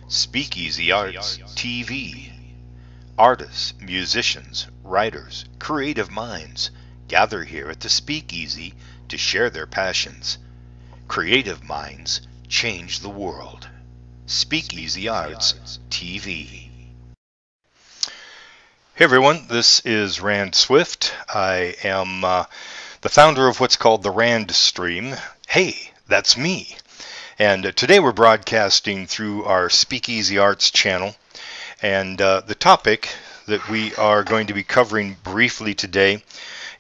SpeakEasy Arts TV. Artists, musicians, writers, creative minds gather here at the Speakeasy to share their passions. Creative minds change the world. SpeakEasy Arts TV. Hey everyone, this is Rand Swift. I am the founder of what's called the Rand Stream. Hey, that's me. And today we're broadcasting through our SpeakEasy Arts channel. And the topic that we are going to be covering briefly today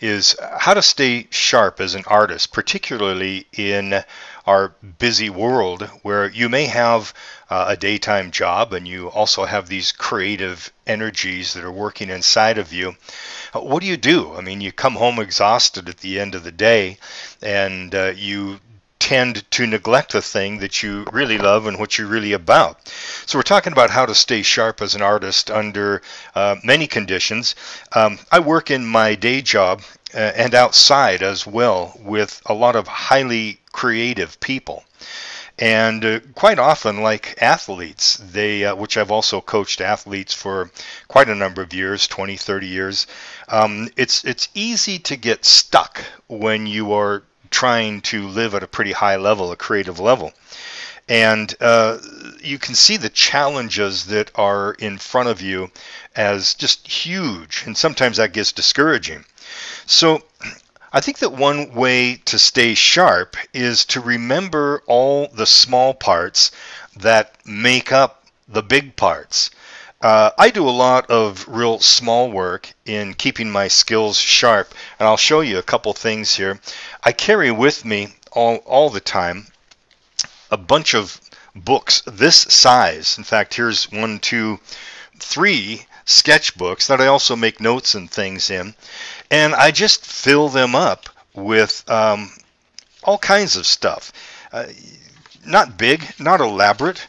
is how to stay sharp as an artist, particularly in our busy world where you may have a daytime job and you also have these creative energies that are working inside of you. What do? I mean, you come home exhausted at the end of the day, and you tend to neglect the thing that you really love and what you're really about. So we're talking about how to stay sharp as an artist under many conditions. I work in my day job and outside as well with a lot of highly creative people. And quite often, like athletes, which I've also coached athletes for quite a number of years, 20, 30 years, it's easy to get stuck when you are trying to live at a pretty high level, a creative level. And you can see the challenges that are in front of you as just huge, and sometimes that gets discouraging. So I think that one way to stay sharp is to remember all the small parts that make up the big parts. I do a lot of real small work in keeping my skills sharp, and I'll show you a couple things here. I carry with me all the time a bunch of books this size. In fact, here's 1, 2, 3 sketchbooks that I also make notes and things in, and I just fill them up with all kinds of stuff. Not big, not elaborate.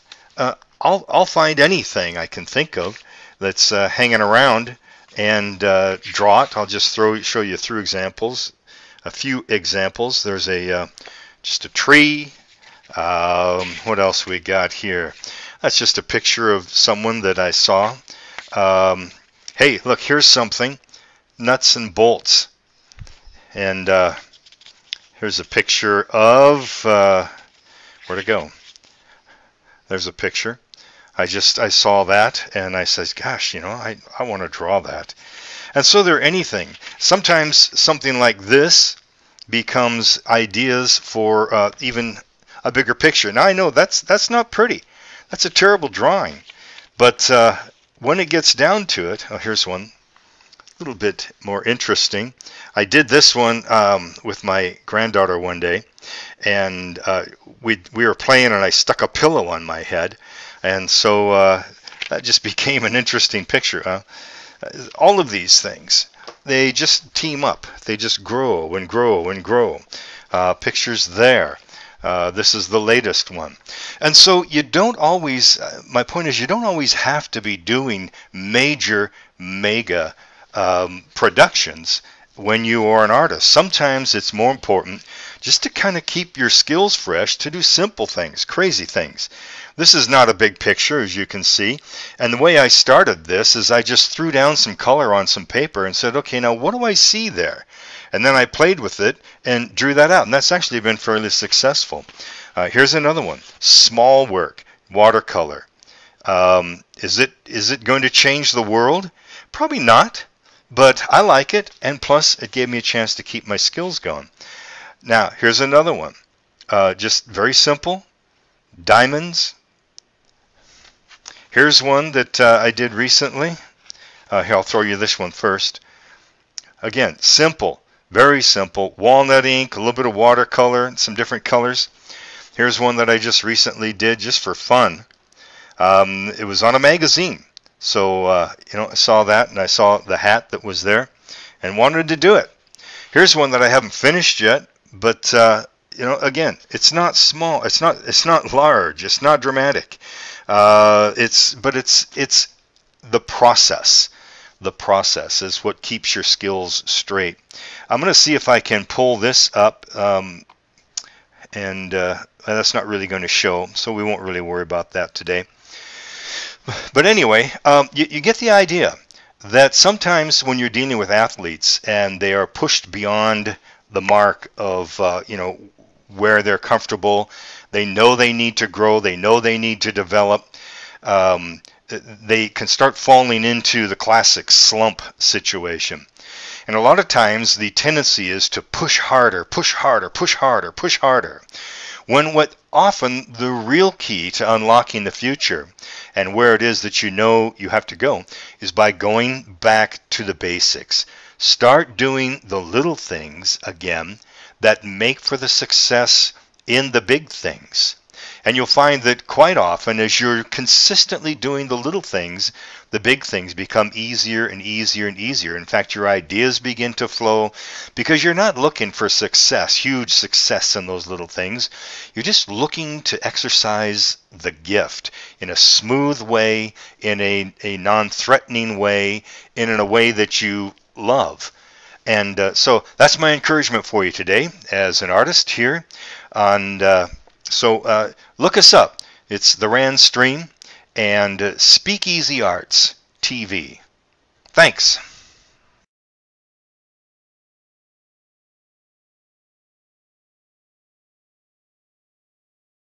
I'll find anything I can think of that's hanging around and draw it. I'll just show you through examples, a few examples. There's just a tree. What else we got here? That's just a picture of someone that I saw. Hey, look, here's something. Nuts and bolts. And here's a picture of where'd it go? There's a picture. I saw that and I said, gosh, you know, I want to draw that. And so they're anything. Sometimes something like this becomes ideas for even a bigger picture. Now I know that's not pretty. That's a terrible drawing. But when it gets down to it, oh, here's one. A little bit more interesting. I did this one with my granddaughter one day, and we were playing and I stuck a pillow on my head, and so that just became an interesting picture. All of these things, they just team up. They just grow and grow and grow. Pictures there. This is the latest one. And so you don't always, my point is, you don't always have to be doing major, mega productions when you are an artist. Sometimes it's more important just to kind of keep your skills fresh, to do simple things, crazy things. This is not a big picture, as you can see, and the way I started this is I just threw down some color on some paper and said, okay, now what do I see there? And then I played with it and drew that out, and that's actually been fairly successful. Here's another one, small work, watercolor. Is it going to change the world? Probably not. But I like it, and plus it gave me a chance to keep my skills going. Now, here's another one. Just very simple. Diamonds. Here's one that I did recently. Here, I'll throw you this one first. Again, simple. Very simple. Walnut ink, a little bit of watercolor, some different colors. Here's one that I just recently did just for fun. It was on a magazine. So, you know, I saw that, and I saw the hat that was there and wanted to do it. Here's one that I haven't finished yet, but, you know, again, it's not small. It's not large. It's not dramatic. It's the process. The process is what keeps your skills straight. I'm going to see if I can pull this up, and that's not really going to show, so we won't really worry about that today. But anyway, you get the idea that sometimes when you're dealing with athletes and they are pushed beyond the mark of, where they're comfortable, they know they need to grow, they know they need to develop, they can start falling into the classic slump situation. And a lot of times the tendency is to push harder, push harder, push harder, push harder. When what often the real key to unlocking the future and where it is that you know you have to go is by going back to the basics. Start doing the little things again that make for the success in the big things. And you'll find that quite often as you're consistently doing the little things, the big things become easier and easier and easier. In fact, your ideas begin to flow because you're not looking for success, huge success in those little things. You're just looking to exercise the gift in a smooth way, in a non-threatening way, in a way that you love. And so that's my encouragement for you today as an artist here. So look us up. It's the Rand Stream and SpeakEasy Arts TV. Thanks.